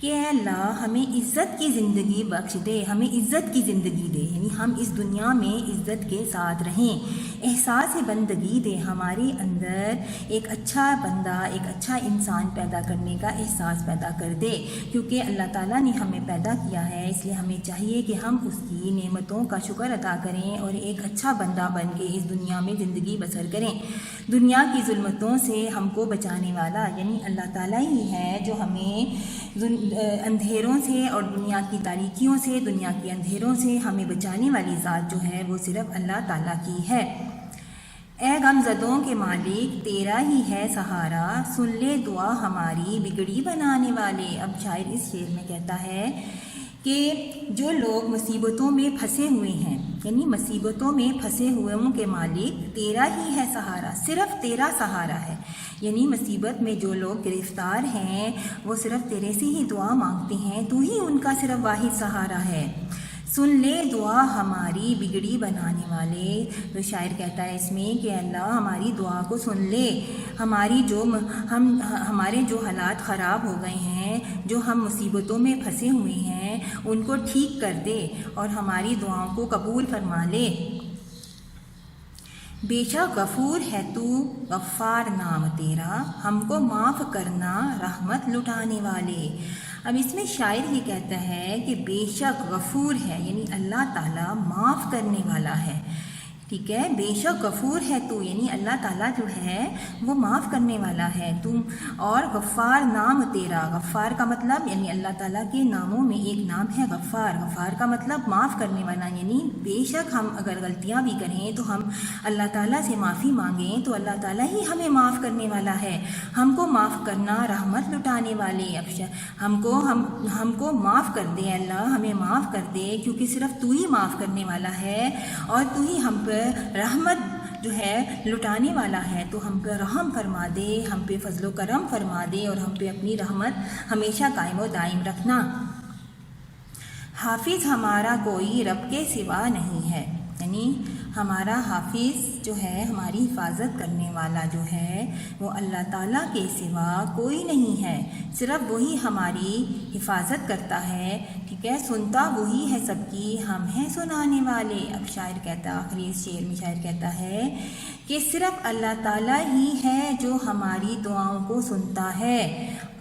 کہ اے اللہ ہمیں عزت کی زندگی بخش دے، ہمیں عزت کی زندگی دے، یعنی ہم اس دنیا میں عزت کے ساتھ رہیں، احساس بندگی دے، ہمارے اندر ایک اچھا بندہ، ایک اچھا انسان پیدا کرنے کا احساس پیدا کر دے، کیونکہ اللہ تعالیٰ نے ہمیں پیدا کیا ہے، اس لیے ہمیں چاہیے کہ ہم اس کی نعمتوں کا شکر ادا کریں اور ایک اچھا بندہ بن کے اس دنیا میں زندگی بسر کریں۔ دنیا کی ظلمتوں سے ہم کو بچانے والا یعنی اللہ تعالیٰ ہی ہے جو ہمیں اندھیروں سے اور دنیا کی تاریکیوں سے، دنیا کے اندھیروں سے ہمیں بچانے والی ذات جو ہے وہ صرف اللہ تعالیٰ کی ہے۔ اے غم زدوں کے مالک تیرا ہی ہے سہارا، سن لے دعا ہماری بگڑی بنانے والے۔ اب شاعر اس شعر میں کہتا ہے کہ جو لوگ مصیبتوں میں پھنسے ہوئے ہیں، یعنی مصیبتوں میں پھنسے ہوئوں کے مالک تیرا ہی ہے سہارا، صرف تیرا سہارا ہے، یعنی مصیبت میں جو لوگ گرفتار ہیں وہ صرف تیرے سے ہی دعا مانگتے ہیں، تو ہی ان کا صرف واحد سہارا ہے۔ سن لے دعا ہماری بگڑی بنانے والے، تو شاعر کہتا ہے اس میں کہ اللہ ہماری دعا کو سن لے، ہمارے جو حالات خراب ہو گئے ہیں، جو ہم مصیبتوں میں پھنسے ہوئے ہیں، ان کو ٹھیک کر دے اور ہماری دعاؤں کو قبول فرما لے۔ بے شک غفور ہے تو، غفار نام تیرا، ہم کو معاف کرنا رحمت لٹانے والے۔ اب اس میں شاعر یہ کہتا ہے کہ بے شک غفور ہے، یعنی اللہ تعالیٰ معاف کرنے والا ہے، ٹھیک ہے، بے شک غفور ہے تو، یعنی اللہ تعالیٰ جو ہے وہ معاف کرنے والا ہے تم، اور غفار نام تیرا، غفار کا مطلب یعنی اللہ تعالیٰ کے ناموں میں ایک نام ہے غفار، غفار کا مطلب معاف کرنے والا، یعنی بے شک ہم اگر غلطیاں بھی کریں تو ہم اللہ تعالیٰ سے معافی مانگیں تو اللہ تعالیٰ ہی ہمیں معاف کرنے والا ہے، ہم کو معاف کرنا رحمت لٹانے والے۔ ہم کو معاف کر دے اللہ، ہمیں معاف کر دے، کیونکہ صرف تو ہی معاف کرنے والا ہے اور تو ہی ہم پہ رحمت جو ہے لٹانے والا ہے، تو ہم پہ رحم فرما دے، ہم پہ فضل و کرم فرما دے اور ہم پہ اپنی رحمت ہمیشہ قائم و دائم رکھنا۔ حافظ ہمارا کوئی رب کے سوا نہیں ہے، یعنی ہمارا حافظ جو ہے، ہماری حفاظت کرنے والا جو ہے وہ اللہ تعالیٰ کے سوا کوئی نہیں ہے، صرف وہی ہماری حفاظت کرتا ہے، ٹھیک ہے، سنتا وہی ہے سب کی، ہم ہیں سنانے والے۔ اب شاعر کہتا ہے آخری اس شعر میں شاعر کہتا ہے کہ صرف اللہ تعالیٰ ہی ہے جو ہماری دعاؤں کو سنتا ہے،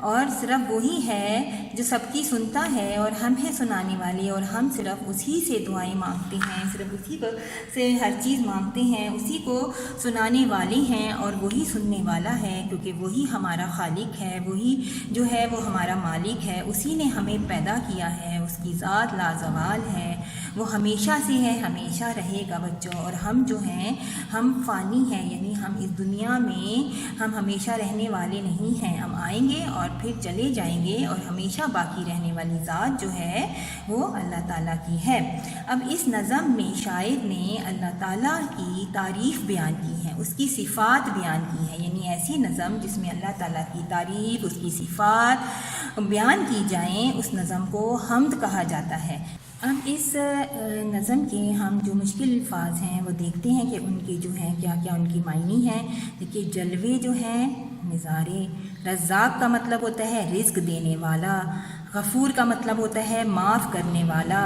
اور صرف وہی ہے جو سب کی سنتا ہے، اور ہم ہیں سنانے والے، اور ہم صرف اسی سے دعائیں مانگتے ہیں، صرف اسی کو سے ہر چیز مانگتے ہیں، اسی کو سنانے والے ہیں، اور وہی سننے والا ہے، کیونکہ وہی ہمارا خالق ہے، وہی جو ہے وہ ہمارا مالک ہے، اسی نے ہمیں پیدا کیا ہے، اس کی ذات لازوال ہے، وہ ہمیشہ سے ہے، ہمیشہ رہے گا بچوں، اور ہم جو ہیں ہم فانی ہیں، یعنی ہم اس دنیا میں ہم ہمیشہ رہنے والے نہیں ہیں، ہم آئیں گے اور پھر چلے جائیں گے، اور ہمیشہ باقی رہنے والی ذات جو ہے وہ اللہ تعالیٰ کی ہے۔ اب اس نظم میں شاعر نے اللہ تعالیٰ کی تعریف بیان کی ہے، اس کی صفات بیان کی ہے، یعنی ایسی نظم جس میں اللہ تعالیٰ کی تعریف، اس کی صفات بیان کی جائیں، اس نظم کو حمد کہا جاتا ہے۔ اب اس نظم کے ہم جو مشکل الفاظ ہیں وہ دیکھتے ہیں کہ ان کے جو ہیں کیا کیا ان کی معنی ہیں۔ دیکھیے جلوے جو ہیں نظارے، رزاق کا مطلب ہوتا ہے رزق دینے والا، غفور کا مطلب ہوتا ہے معاف کرنے والا،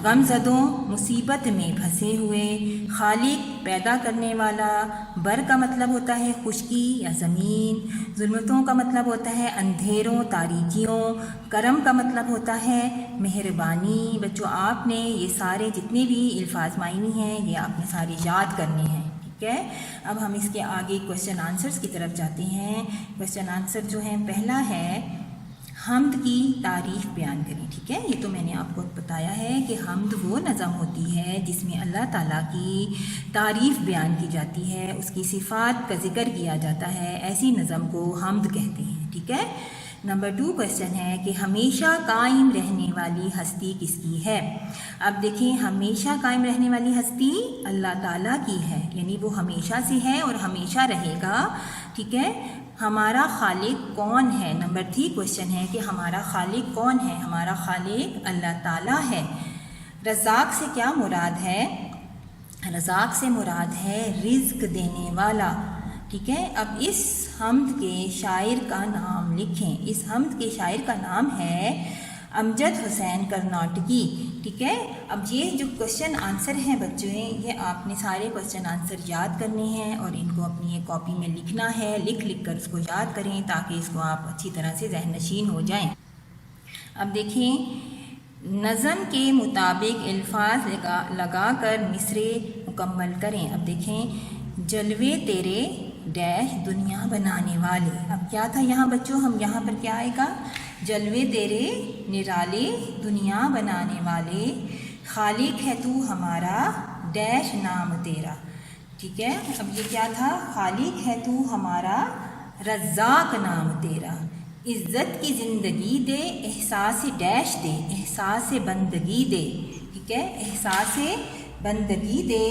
غم زدوں مصیبت میں پھنسے ہوئے، خالق پیدا کرنے والا، بر کا مطلب ہوتا ہے خشکی یا زمین، ظلمتوں کا مطلب ہوتا ہے اندھیروں تاریکیوں، کرم کا مطلب ہوتا ہے مہربانی۔ بچوں آپ نے یہ سارے جتنے بھی الفاظ معنی ہیں یہ آپ نے سارے یاد کرنے ہیں، ٹھیک ہے۔ اب ہم اس کے آگے کوشچن آنسرز کی طرف جاتے ہیں۔ کوشچن آنسر جو ہیں پہلا ہے حمد کی تعریف بیان کریں، ٹھیک ہے۔ یہ تو میں نے آپ کو بتایا ہے کہ حمد وہ نظم ہوتی ہے جس میں اللہ تعالیٰ کی تعریف بیان کی جاتی ہے، اس کی صفات کا ذکر کیا جاتا ہے، ایسی نظم کو حمد کہتے ہیں، ٹھیک ہے۔ نمبر 2 کوشچن ہے کہ ہمیشہ قائم رہنے والی ہستی کس کی ہے؟ اب دیکھیں ہمیشہ قائم رہنے والی ہستی اللہ تعالیٰ کی ہے، یعنی وہ ہمیشہ سے ہے اور ہمیشہ رہے گا، ٹھیک ہے۔ ہمارا خالق کون ہے؟ نمبر 3 کوشچن ہے کہ ہمارا خالق کون ہے؟ ہمارا خالق اللہ تعالیٰ ہے۔ رزاق سے کیا مراد ہے؟ رزاق سے مراد ہے رزق دینے والا، ٹھیک ہے، اب اس حمد کے شاعر کا نام لکھیں۔ اس حمد کے شاعر کا نام ہے امجد حسین کرناٹکی، ٹھیک ہے۔ اب یہ جو کوشچن آنسر ہیں بچوں، یہ آپ نے سارے کوشچن آنسر یاد کرنے ہیں اور ان کو اپنی ایک کاپی میں لکھنا ہے، لکھ کر اس کو یاد کریں تاکہ اس کو آپ اچھی طرح سے ذہن نشین ہو جائیں۔ اب دیکھیں، نظم کے مطابق الفاظ لگا کر مصرے مکمل کریں۔ اب دیکھیں، جلوے تیرے ڈیش دنیا بنانے والے۔ اب کیا تھا یہاں بچوں، ہم یہاں پر کیا آئے گا، جلوے تیرے نرالے دنیا بنانے والے، خالق ہے تو ہمارا ڈیش نام تیرا، ٹھیک ہے۔ اب یہ کیا تھا، خالق ہے تو ہمارا رزاق نام تیرا، عزت کی زندگی دے احساس ڈیش دے، احساس بندگی دے، ٹھیک ہے، احساس بندگی دے،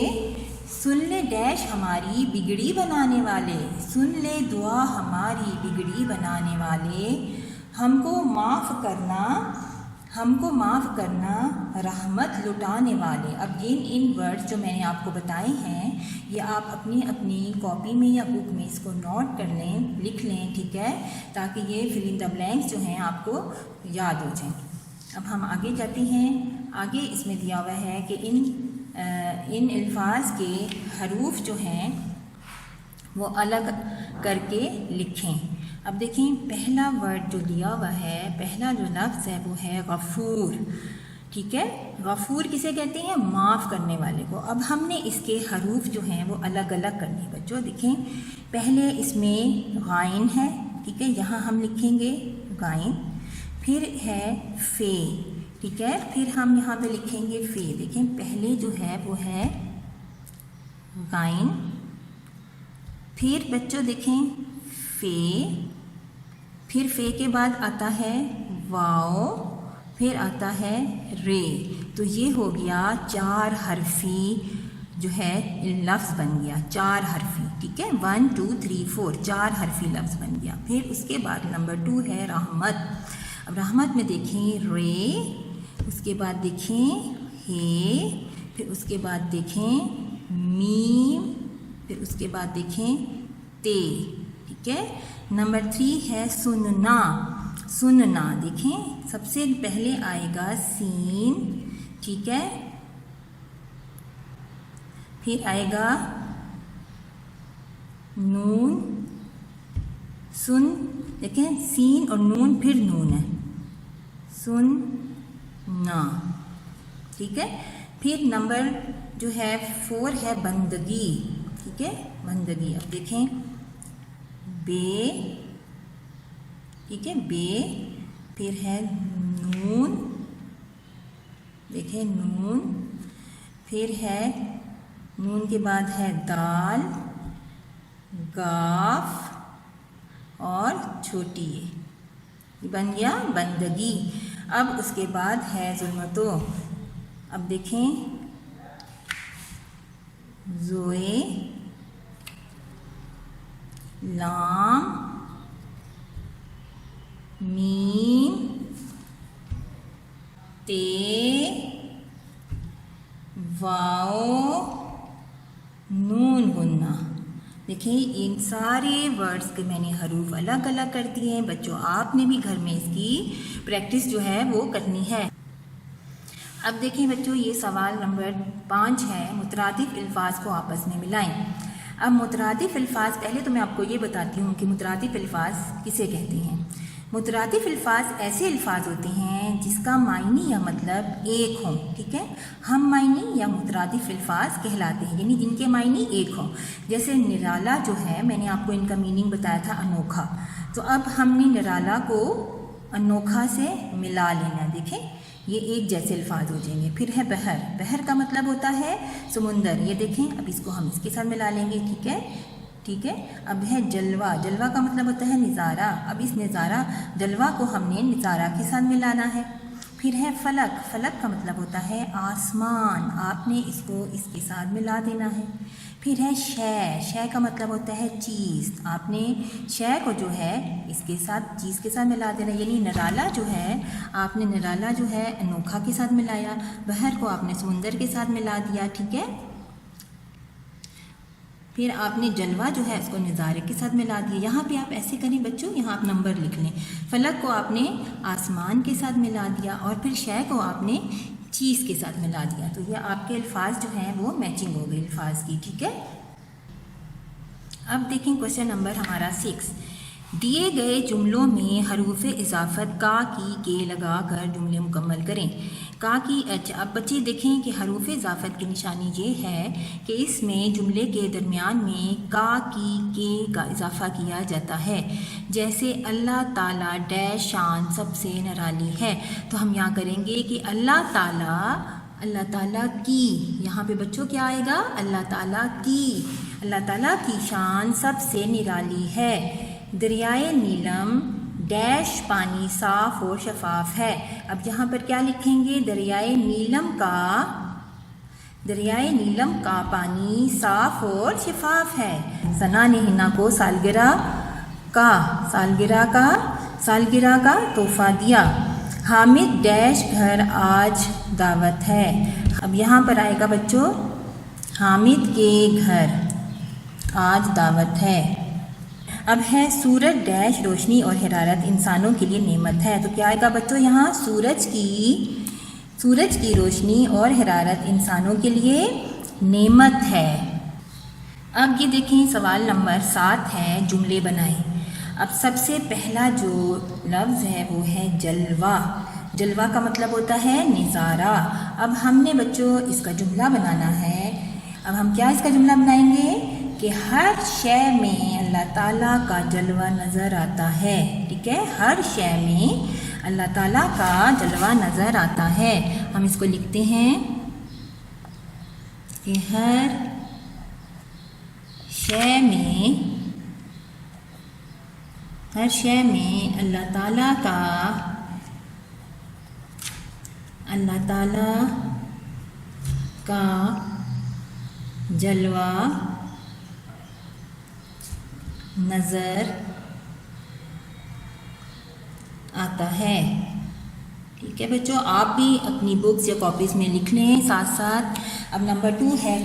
سن لے ڈیش ہماری بگڑی بنانے والے، سن لے دعا ہماری بگڑی بنانے والے، ہم کو معاف کرنا رحمت لٹانے والے۔ اب ان ورڈز جو میں نے آپ کو بتائے ہیں، یہ آپ اپنی کاپی میں یا بک میں اس کو نوٹ کر لیں، لکھ لیں، ٹھیک ہے، تاکہ یہ فل ان دا بلینکس جو ہیں آپ کو یاد ہو جائیں۔ اب ہم آگے جاتے ہیں۔ آگے اس میں دیا ہوا ہے کہ ان الفاظ کے حروف جو ہیں وہ الگ کر کے لکھیں۔ اب دیکھیں، پہلا ورڈ جو دیا ہوا ہے، پہلا جو لفظ ہے وہ ہے غفور، ٹھیک ہے۔ غفور کسے کہتے ہیں، معاف کرنے والے کو۔ اب ہم نے اس کے حروف جو ہیں وہ الگ الگ کرنے بچوں۔ دیکھیں، پہلے اس میں غائن ہے، ٹھیک ہے، یہاں ہم لکھیں گے غائن، پھر ہے فے، ٹھیک ہے، پھر ہم یہاں پہ لکھیں گے فے۔ دیکھیں، پہلے جو ہے وہ ہے غائن، پھر بچوں دیکھیں فے، پھر فے کے بعد آتا ہے واؤ، پھر آتا ہے رے۔ تو یہ ہو گیا 4 حرفی جو ہے لفظ بن گیا، 4 حرفی، ٹھیک ہے، 1 2 3 4 4 حرفی لفظ بن گیا۔ پھر اس کے بعد نمبر 2 ہے رحمت۔ اب رحمت میں دیکھیں رے، اس کے بعد دیکھیں ہے، پھر اس کے بعد دیکھیں میم، پھر اس کے بعد دیکھیں تے، ٹھیک ہے۔ نمبر 3 ہے سننا، سننا، دیکھیں سب سے پہلے آئے گا سین، ٹھیک ہے، پھر آئے گا نون، سن، دیکھیں سین اور نون، پھر نون ہے، سن نا، ٹھیک ہے۔ پھر نمبر جو ہے 4 ہے بندگی، ٹھیک ہے، بندگی۔ اب دیکھیں بے، ٹھیک ہے، بے، پھر ہے نون، دیکھیں نون، پھر ہے نون کے بعد ہے دال، گاف اور چھوٹی، یہ بن گیا بندگی۔ اب اس کے بعد ہے ظلمتو۔ اب دیکھیں زوئے، لام، میم، تے، واؤ، نون غنہ۔ دیکھیں ان سارے ورڈز کے میں نے حروف الگ الگ کر دیے ہیں بچوں، آپ نے بھی گھر میں اس کی پریکٹس جو ہے وہ کرنی ہے۔ اب دیکھیں بچوں، یہ سوال نمبر 5 ہے، مترادف الفاظ کو آپس میں ملائیں۔ اب مترادف الفاظ، پہلے تو میں آپ کو یہ بتاتی ہوں کہ مترادف الفاظ کسے کہتے ہیں۔ مترادف الفاظ ایسے الفاظ ہوتے ہیں جس کا معنی یا مطلب ایک ہوں، ٹھیک ہے، ہم معنی یا مترادف الفاظ کہلاتے ہیں، یعنی جن کے معنی ایک ہوں۔ جیسے نرالا جو ہے، میں نے آپ کو ان کا میننگ بتایا تھا انوکھا، تو اب ہم نے نرالا کو انوکھا سے ملا لینا، دیکھیں یہ ایک جیسے الفاظ ہو جائیں گے۔ پھر ہے بحر، بحر کا مطلب ہوتا ہے سمندر، یہ دیکھیں اب اس کو ہم اس کے ساتھ ملا لیں گے، ٹھیک ہے، ٹھیک ہے۔ اب ہے جلوہ، جلوہ کا مطلب ہوتا ہے نظارہ، اب اس نظارہ جلوہ کو ہم نے نظارہ کے ساتھ ملانا ہے۔ پھر ہے فلک، فلک کا مطلب ہوتا ہے آسمان، آپ نے اس کو اس کے ساتھ ملا دینا ہے۔ پھر ہے شے، شے کا مطلب ہوتا ہے چیز، آپ نے شے کو جو ہے اس کے ساتھ چیز کے ساتھ ملا دینا، یعنی نرالا جو ہے آپ نے نرالا جو ہے انوکھا کے ساتھ ملایا، بحر کو آپ نے سمندر کے ساتھ ملا دیا، ٹھیک ہے۔ پھر آپ نے جلوہ جو ہے اس کو نظارے کے ساتھ ملا دیا. یہاں پہ آپ ایسے کریں بچوں، یہاں آپ نمبر لکھ لیں. فلک کو آپ نے آسمان کے ساتھ ملا دیا اور پھر شے کو آپ نے چیز کے ساتھ ملا دیا. تو یہ آپ کے الفاظ جو ہیں وہ میچنگ ہو گئی الفاظ کی. ٹھیک ہے. اب دیکھیں کوشچن نمبر ہمارا 6. دیے گئے جملوں میں حروف اضافت کا کی کے لگا کر جملے مکمل کریں. کا کی. اچھا اب بچے دیکھیں کہ حروف اضافت کی نشانی یہ ہے کہ اس میں جملے کے درمیان میں کا کی کے کا اضافہ کیا جاتا ہے. جیسے اللہ تعالیٰ ڈیش شان سب سے نرالی ہے. تو ہم یہاں کریں گے کہ اللہ تعالیٰ کی. یہاں پہ بچوں کیا آئے گا؟ اللہ تعالیٰ کی شان سب سے نرالی ہے. دریائے نیلم ڈیش پانی صاف اور شفاف ہے. اب یہاں پر کیا لکھیں گے؟ دریائے نیلم کا پانی صاف اور شفاف ہے. ثنا نے ہنا کو سالگرہ کا تحفہ دیا. حامد ڈیش گھر آج دعوت ہے. اب یہاں پر آئے گا بچوں حامد کے گھر آج دعوت ہے. اب ہے سورج ڈیش روشنی اور حرارت انسانوں کے لیے نعمت ہے. تو کیا آئے گا بچوں یہاں؟ سورج کی روشنی اور حرارت انسانوں کے لیے نعمت ہے. اب یہ دیکھیں سوال نمبر 7 ہے جملے بنائیں. اب سب سے پہلا جو لفظ ہے وہ ہے جلوہ. جلوہ کا مطلب ہوتا ہے نظارہ. اب ہم نے بچوں اس کا جملہ بنانا ہے. اب ہم کیا اس کا جملہ بنائیں گے کہ ہر شے میں اللہ تعالیٰ کا جلوہ نظر آتا ہے. ٹھیک ہے. ہر شے میں اللہ تعالیٰ کا جلوہ نظر آتا ہے. ہم اس کو لکھتے ہیں کہ ہر شے میں اللہ تعالیٰ کا جلوہ نظر آتا ہے. ٹھیک ہے بچوں. آپ بھی اپنی بکس یا کاپیز میں لکھ لیں ساتھ ساتھ. اب نمبر 2 ہے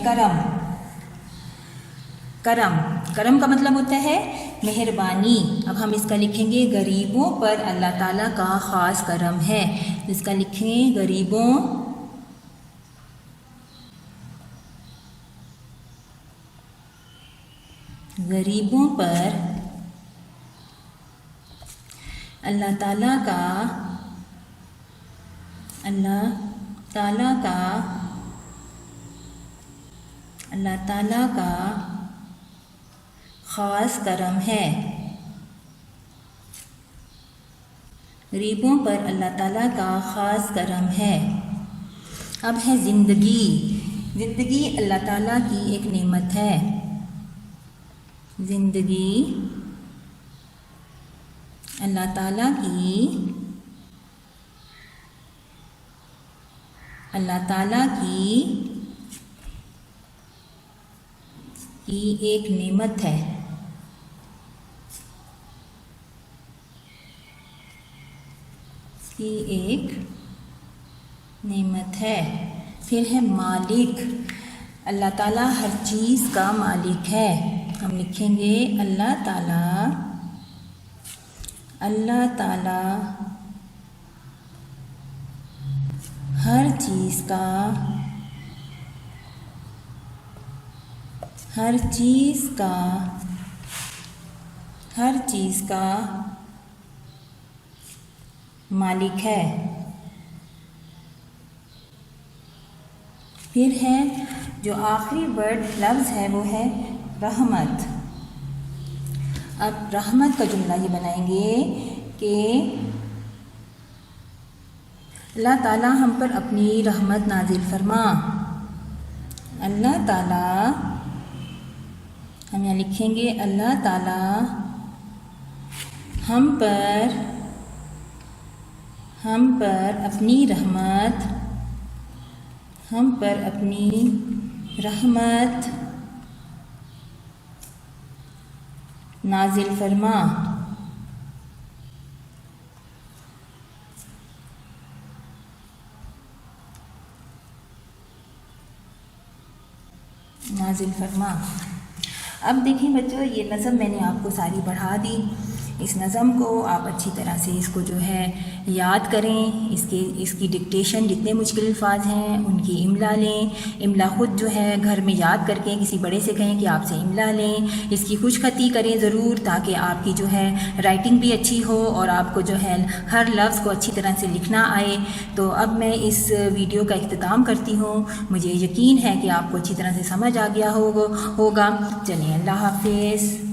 کرم کا مطلب ہوتا ہے مہربانی. اب ہم اس کا لکھیں گے غریبوں پر اللہ تعالیٰ کا خاص کرم ہے. اس کا لکھیں غریبوں پر اللہ تعالیٰ کا خاص کرم ہے. غریبوں پر اللہ تعالیٰ کا خاص کرم ہے. اب ہے زندگی اللہ تعالیٰ کی ایک نعمت ہے. زندگی اللہ تعالیٰ کی ایک نعمت ہے. پھر ہے مالک. اللہ تعالیٰ ہر چیز کا مالک ہے. ہم لکھیں گے اللہ تعالیٰ ہر چیز کا مالک ہے. پھر ہے جو آخری ورڈ لفظ ہے وہ ہے رحمت. اب رحمت کا جملہ یہ بنائیں گے کہ اللہ تعالیٰ ہم پر اپنی رحمت نازل فرما. اللہ تعالیٰ ہم یہاں لکھیں گے اللہ تعالیٰ ہم پر اپنی رحمت نازل فرما. اب دیکھیں بچوں، یہ نظم میں نے آپ کو ساری پڑھا دی۔ اس نظم کو آپ اچھی طرح سے اس کو جو ہے یاد کریں، اس کی ڈکٹیشن جتنے مشکل الفاظ ہیں ان کی املا لیں، املا خود جو ہے گھر میں یاد کر کے کسی بڑے سے کہیں کہ آپ سے املا لیں، اس کی خوش خطی کریں ضرور تاکہ آپ کی جو ہے رائٹنگ بھی اچھی ہو اور آپ کو جو ہے ہر لفظ کو اچھی طرح سے لکھنا آئے۔ تو اب میں اس ویڈیو کا اختتام کرتی ہوں، مجھے یقین ہے کہ آپ کو اچھی طرح سے سمجھ آ گیا ہوگا۔ چلیں، اللہ حافظ۔